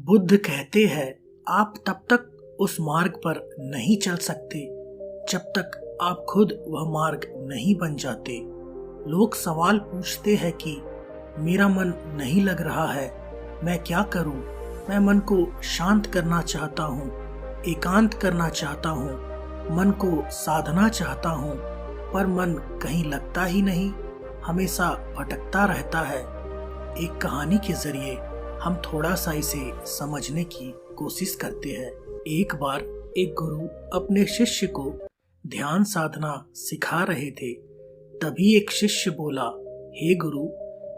बुद्ध कहते हैं आप तब तक उस मार्ग पर नहीं चल सकते जब तक आप खुद वह मार्ग नहीं बन जाते। लोग सवाल पूछते हैं कि मेरा मन नहीं लग रहा है, मैं क्या करूं? मैं मन को शांत करना चाहता हूं, एकांत करना चाहता हूं, मन को साधना चाहता हूं, पर मन कहीं लगता ही नहीं, हमेशा भटकता रहता है। एक कहानी के जरिए हम थोड़ा सा इसे समझने की कोशिश करते हैं। एक बार एक गुरु अपने शिष्य को ध्यान साधना सिखा रहे थे। तभी एक शिष्य बोला, हे गुरु,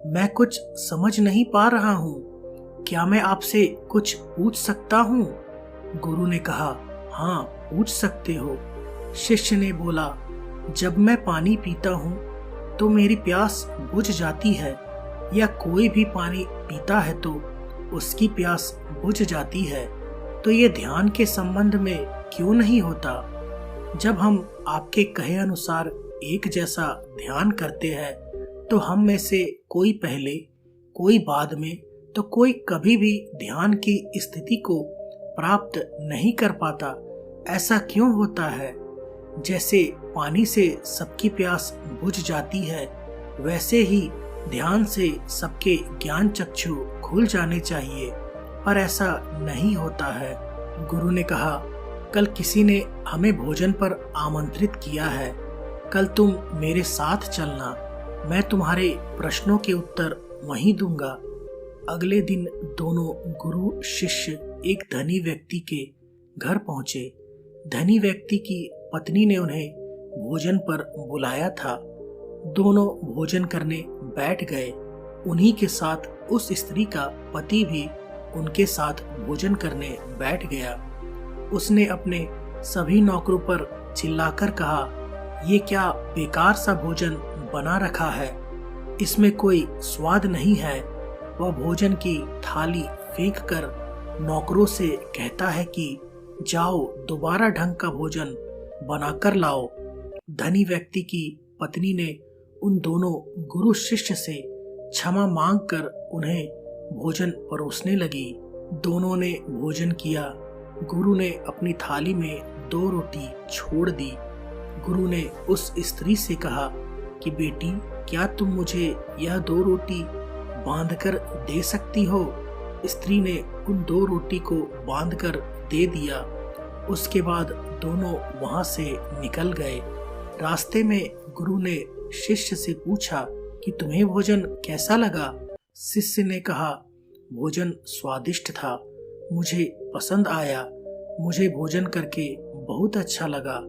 मैं कुछ समझ नहीं पा रहा हूँ, क्या मैं आपसे कुछ पूछ सकता हूँ? गुरु ने कहा, हाँ पूछ सकते हो। शिष्य ने बोला, जब मैं पानी पीता हूँ तो मेरी प्यास बुझ जाती है, या कोई भी पानी पीता है तो उसकी प्यास बुझ जाती है, तो ये ध्यान के संबंध में क्यों नहीं होता? जब हम आपके कहे अनुसार एक जैसा ध्यान करते हैं तो हम में से कोई पहले, कोई बाद में, तो कोई कभी भी ध्यान की स्थिति को प्राप्त नहीं कर पाता। ऐसा क्यों होता है? जैसे पानी से सबकी प्यास बुझ जाती है, वैसे ही ध्यान से सबके ज्ञान चक्षु खुल जाने चाहिए, पर ऐसा नहीं होता है। गुरु ने कहा, कल किसी ने हमें भोजन पर आमंत्रित किया है, कल तुम मेरे साथ चलना, मैं तुम्हारे प्रश्नों के उत्तर वहीं दूंगा। अगले दिन दोनों गुरु शिष्य एक धनी व्यक्ति के घर पहुंचे। धनी व्यक्ति की पत्नी ने उन्हें भोजन पर बुलाया था। दोनों भोजन करने बैठ गए। उन्हीं के साथ उस स्त्री का पति भी उनके साथ भोजन करने बैठ गया। उसने अपने सभी नौकरों पर चिल्लाकर कहा, ये क्या बेकार सा भोजन बना रखा है, इसमें कोई स्वाद नहीं है। वह भोजन की थाली फेंक कर नौकरों से कहता है कि जाओ दोबारा ढंग का भोजन बनाकर लाओ। धनी व्यक्ति की पत्नी ने उन दोनों गुरु शिष्य से क्षमा मांगकर उन्हें भोजन परोसने लगी। दोनों ने भोजन किया। गुरु ने अपनी थाली में 2 रोटी छोड़ दी। गुरु ने उस स्त्री से कहा कि बेटी, क्या तुम मुझे यह 2 रोटी बांधकर दे सकती हो? स्त्री ने उन 2 रोटी को बांधकर दे दिया। उसके बाद दोनों वहां से निकल गए। रास्ते में गुरु ने शिष्य से पूछा कि तुम्हें भोजन कैसा लगा? शिष्य ने कहा, भोजन स्वादिष्ट था, मुझे पसंद आया, मुझे भोजन करके बहुत अच्छा लगा।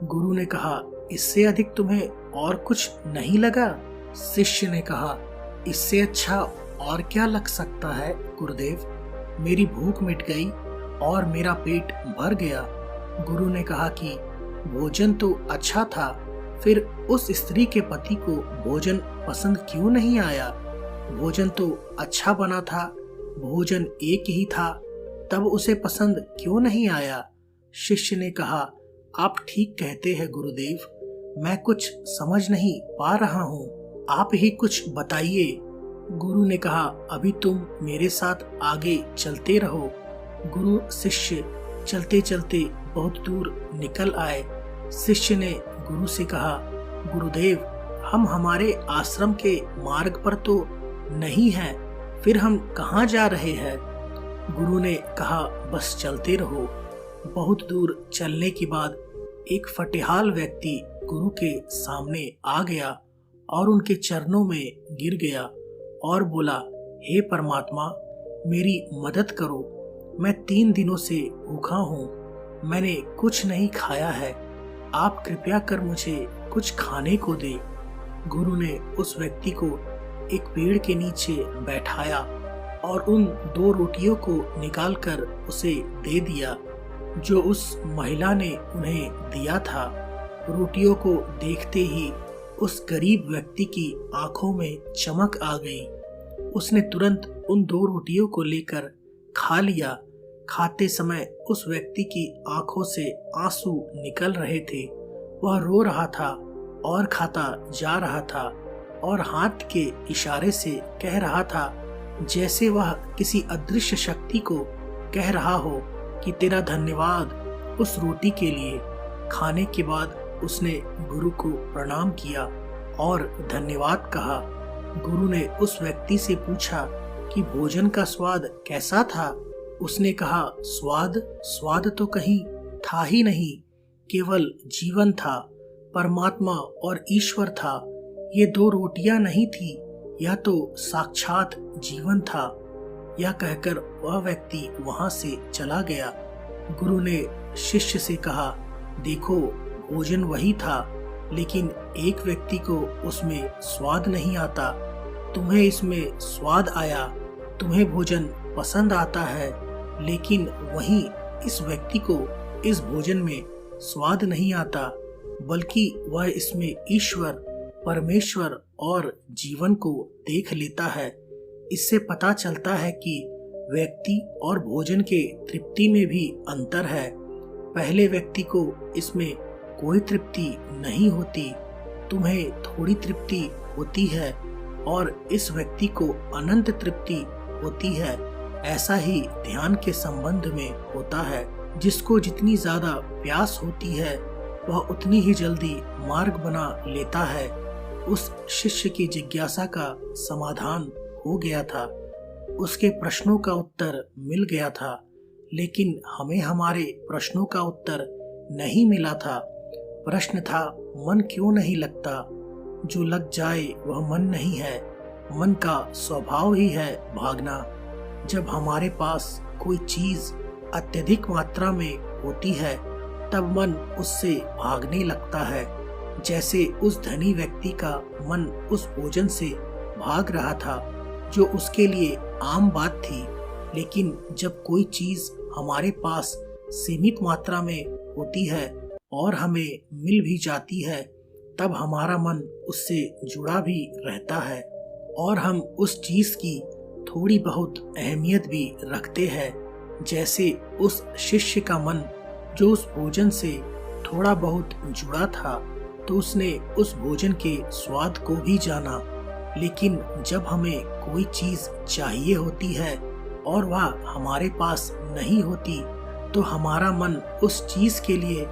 गुरु ने कहा, इससे अधिक तुम्हें और कुछ नहीं लगा? शिष्य ने कहा, इससे अच्छा और क्या लग सकता है गुरुदेव, मेरी भूख मिट गई और मेरा पेट भर गया। गुरु ने कहा कि भोजन तो अच्छा था, फिर उस स्त्री के पति को भोजन पसंद क्यों नहीं आया? भोजन तो अच्छा बना था, भोजन एक ही था, तब उसे पसंद क्यों नहीं आया? शिष्य ने कहा, आप ठीक कहते हैं गुरुदेव, मैं कुछ समझ नहीं पा रहा हूँ, आप ही कुछ बताइए। गुरु ने कहा, अभी तुम मेरे साथ आगे चलते रहो। गुरु शिष्य चलते चलते बहुत दूर निकल आए। शिष्य ने गुरु से कहा, गुरुदेव, हम हमारे आश्रम के मार्ग पर तो नहीं हैं, फिर हम कहाँ जा रहे हैं? गुरु ने कहा, बस चलते रहो। बहुत दूर चलने के बाद एक फटेहाल व्यक्ति गुरु के सामने आ गया और उनके चरणों में गिर गया और बोला, हे परमात्मा, मेरी मदद करो, मैं 3 दिनों से भूखा हूँ, मैंने कुछ नहीं खाया है, आप कृपया कर मुझे कुछ खाने को दे। गुरु ने उस व्यक्ति को एक पेड़ के नीचे बैठाया और उन 2 रोटियों को निकालकर उसे दे दिया जो उस महिला ने उन्हें दिया था। रोटियों को देखते ही उस गरीब व्यक्ति की आंखों में चमक आ गई। उसने तुरंत उन 2 रोटियों को लेकर खा लिया। खाते समय उस व्यक्ति की आंखों से आंसू निकल रहे थे। वह रो रहा था और खाता जा रहा था और हाथ के इशारे से कह रहा था, जैसे वह किसी अदृश्य शक्ति को कह रहा हो कि तेरा धन्यवाद उस रोटी के लिए। खाने के बाद उसने गुरु को प्रणाम किया और धन्यवाद कहा। गुरु ने उस व्यक्ति से पूछा कि भोजन का स्वाद कैसा था। उसने कहा, स्वाद तो कहीं था ही नहीं, केवल जीवन था, परमात्मा और ईश्वर था। ये दो रोटियां नहीं थी, यह तो साक्षात जीवन था। यह कहकर वह व्यक्ति वहां से चला गया। गुरु ने शिष्य से कहा, देखो भोजन वही था, लेकिन एक व्यक्ति को उसमें स्वाद नहीं आता। तुम्हें इसमें स्वाद आया, तुम्हें भोजन पसंद आता है, लेकिन वहीं इस व्यक्ति को इस भोजन में स्वाद नहीं आता, बल्कि वह इसमें ईश्वर, परमेश्वर और जीवन को देख लेता है। इससे पता चलता है कि व्यक्ति और भोजन के तृप्ति में भी अंतर है। पहले व्यक्ति को इसमें कोई तृप्ति नहीं होती, तुम्हें थोड़ी तृप्ति होती है, और इस व्यक्ति को अनंत तृप्ति होती है। ऐसा ही ध्यान के संबंध में होता है। जिसको जितनी ज्यादा प्यास होती है वह उतनी ही जल्दी मार्ग बना लेता है। उस शिष्य की जिज्ञासा का समाधान हो गया था, उसके प्रश्नों का उत्तर मिल गया था, लेकिन हमें हमारे प्रश्नों का उत्तर नहीं मिला था। प्रश्न था, मन क्यों नहीं लगता? जो लग जाए वह मन नहीं है। मन का स्वभाव ही है भागना। जब हमारे पास कोई चीज अत्यधिक मात्रा में होती है तब मन उससे भागने लगता है। जैसे उस धनी व्यक्ति का मन उस भोजन से भाग रहा था जो उसके लिए आम बात थी। लेकिन जब कोई चीज हमारे पास सीमित मात्रा में होती है और हमें मिल भी जाती है, तब हमारा मन उससे जुड़ा भी रहता है और हम उस चीज की थोड़ी बहुत अहमियत भी रखते हैं। जैसे उस शिष्य का मन जो उस भोजन से थोड़ा बहुत जुड़ा था, तो उसने उस भोजन के स्वाद को भी जाना। लेकिन जब हमें कोई चीज चाहिए होती है और वह हमारे पास नहीं होती, तो हमारा मन उस चीज के लिए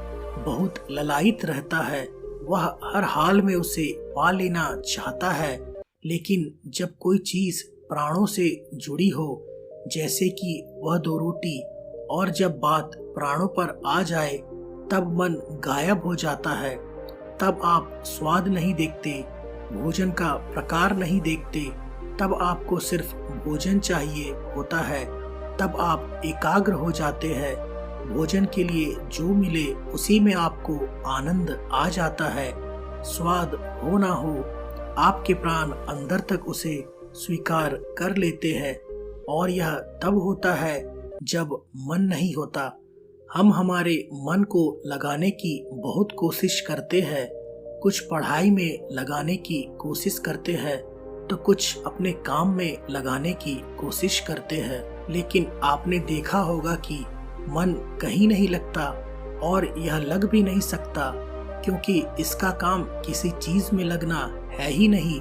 बहुत ललायित रहता है। वह हर हाल में उसे पा लेना चाहता है। लेकिन जब कोई चीज प्राणों से जुड़ी हो, जैसे कि वह दो रोटी, और जब बात प्राणों पर आ जाए तब मन गायब हो जाता है। तब आप स्वाद नहीं देखते, भोजन का प्रकार नहीं देखते, तब आपको सिर्फ भोजन चाहिए होता है। तब आप एकाग्र हो जाते हैं। भोजन के लिए जो मिले उसी में आपको आनंद आ जाता है। स्वाद हो ना हो, आपके प्राण अंदर तक उसे स्वीकार कर लेते हैं। और यह तब होता है जब मन नहीं होता। हम हमारे मन को लगाने की बहुत कोशिश करते हैं। कुछ पढ़ाई में लगाने की कोशिश करते हैं, तो कुछ अपने काम में लगाने की कोशिश करते हैं। लेकिन आपने देखा होगा कि मन कहीं नहीं लगता, और यह लग भी नहीं सकता, क्योंकि इसका काम किसी चीज में लगना है ही नहीं,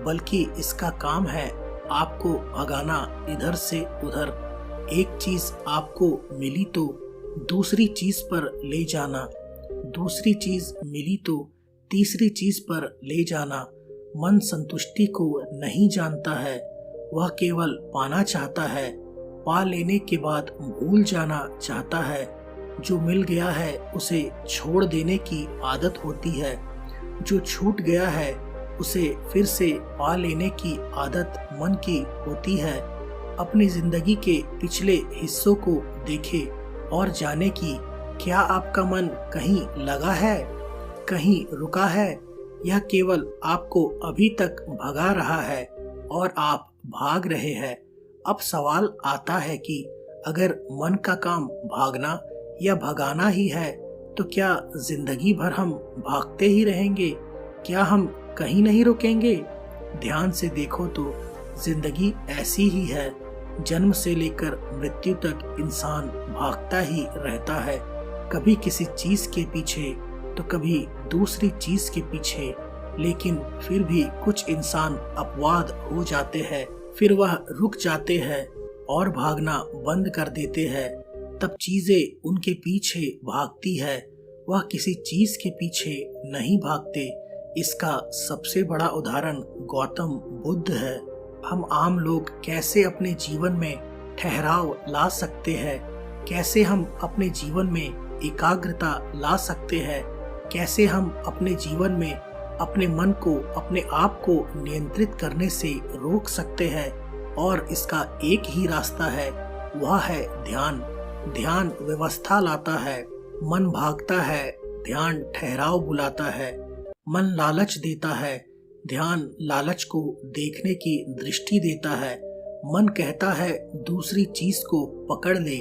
बल्कि इसका काम है आपको भगाना इधर से उधर। एक चीज आपको मिली तो दूसरी चीज पर ले जाना, दूसरी चीज मिली तो तीसरी चीज पर ले जाना। मन संतुष्टि को नहीं जानता है, वह केवल पाना चाहता है। पा लेने के बाद भूल जाना चाहता है। जो मिल गया है उसे छोड़ देने की आदत होती है। जो छूट गया है उसे फिर से पा लेने की आदत मन की होती है। अपनी जिंदगी के पिछले हिस्सों को देखें और जाने कि क्या आपका मन कहीं लगा है, कहीं रुका है, यह केवल आपको अभी तक भगा रहा है और आप भाग रहे हैं। अब सवाल आता है कि अगर मन का काम भागना या भगाना ही है, तो क्या जिंदगी भर हम भागते ही रहेंगे? क्या हम कहीं नहीं रुकेंगे? ध्यान से देखो तो जिंदगी ऐसी ही है। जन्म से लेकर मृत्यु तक इंसान भागता ही रहता है, कभी किसी चीज के पीछे तो कभी दूसरी चीज के पीछे। लेकिन फिर भी कुछ इंसान अपवाद हो जाते हैं, फिर वह रुक जाते हैं और भागना बंद कर देते हैं, तब चीजें उनके पीछे भागती है, वह किसी चीज के पीछे नहीं भागते। इसका सबसे बड़ा उदाहरण गौतम बुद्ध है। हम आम लोग कैसे अपने जीवन में ठहराव ला सकते हैं, कैसे हम अपने जीवन में एकाग्रता ला सकते हैं, कैसे हम अपने जीवन में अपने मन को, अपने आप को नियंत्रित करने से रोक सकते हैं। और इसका एक ही रास्ता है, वह है ध्यान। ध्यान व्यवस्था लाता है, मन भागता है, ध्यान ठहराव बुलाता है। मन लालच देता है, ध्यान लालच को देखने की दृष्टि देता है। मन कहता है दूसरी चीज को पकड़ ले,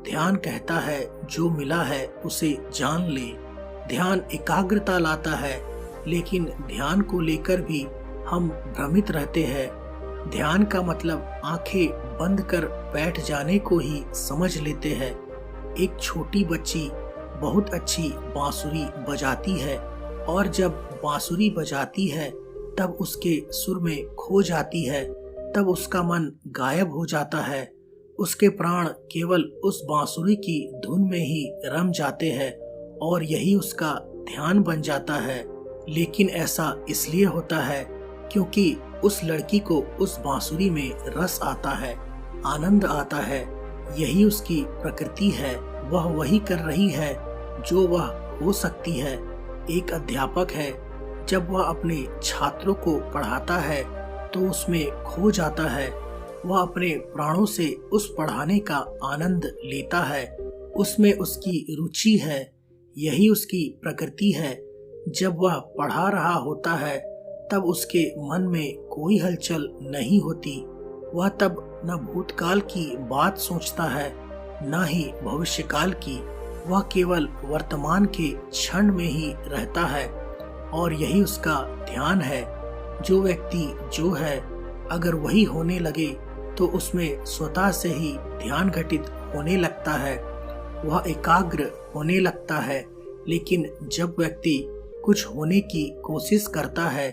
ध्यान कहता है जो मिला है उसे जान ले। ध्यान एकाग्रता लाता है, लेकिन ध्यान को लेकर भी हम भ्रमित रहते हैं। ध्यान का मतलब आंखें बंद कर बैठ जाने को ही समझ लेते हैं। एक छोटी बच्ची बहुत अच्छी बांसुरी बजाती है, और जब बांसुरी बजाती है तब उसके सुर में खो जाती है, तब उसका मन गायब हो जाता है। उसके प्राण केवल उस बांसुरी की धुन में ही रम जाते हैं, और यही उसका ध्यान बन जाता है। लेकिन ऐसा इसलिए होता है क्योंकि उस लड़की को उस बांसुरी में रस आता है, आनंद आता है। यही उसकी प्रकृति है, वह वही कर रही है जो वह हो सकती है। एक अध्यापक है, जब वह अपने छात्रों को पढ़ाता है तो उसमें खो जाता है। वह अपने प्राणों से उस पढ़ाने का आनंद लेता है, उसमें उसकी रुचि है, यही उसकी प्रकृति है। जब वह पढ़ा रहा होता है तब उसके मन में कोई हलचल नहीं होती। वह तब न भूतकाल की बात सोचता है, न ही भविष्यकाल की। वह केवल वर्तमान के क्षण में ही रहता है, और यही उसका ध्यान है। जो व्यक्ति जो है, अगर वही होने लगे तो उसमें स्वतः से ही ध्यान घटित होने लगता है, वह एकाग्र होने लगता है। लेकिन जब व्यक्ति कुछ होने की कोशिश करता है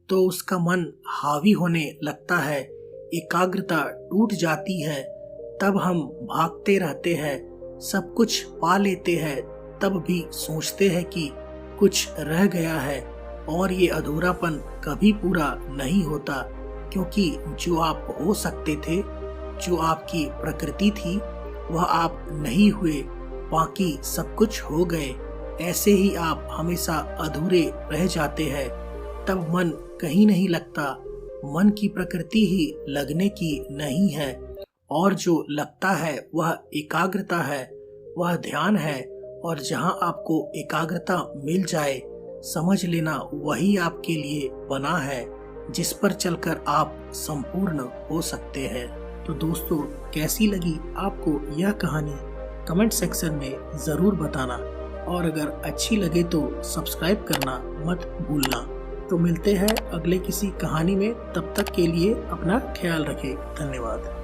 तो उसका मन हावी होने लगता है, एकाग्रता टूट जाती है, तब हम भागते रहते हैं, सब कुछ पा लेते हैं, तब भी सोचते हैं कि कुछ रह गया है, और ये अधूरापन कभी पूरा नहीं होता। क्योंकि जो आप हो सकते थे, जो आपकी प्रकृति थी, वह आप नहीं हुए, बाकी सब कुछ हो गए। ऐसे ही आप हमेशा अधूरे रह जाते हैं, तब मन कहीं नहीं लगता। मन की प्रकृति ही लगने की नहीं है, और जो लगता है वह एकाग्रता है, वह ध्यान है। और जहाँ आपको एकाग्रता मिल जाए, समझ लेना वही आपके लिए बना है, जिस पर चलकर आप संपूर्ण हो सकते हैं। तो दोस्तों, कैसी लगी आपको यह कहानी कमेंट सेक्शन में ज़रूर बताना, और अगर अच्छी लगे तो सब्सक्राइब करना मत भूलना। तो मिलते हैं अगले किसी कहानी में, तब तक के लिए अपना ख्याल रखें। धन्यवाद।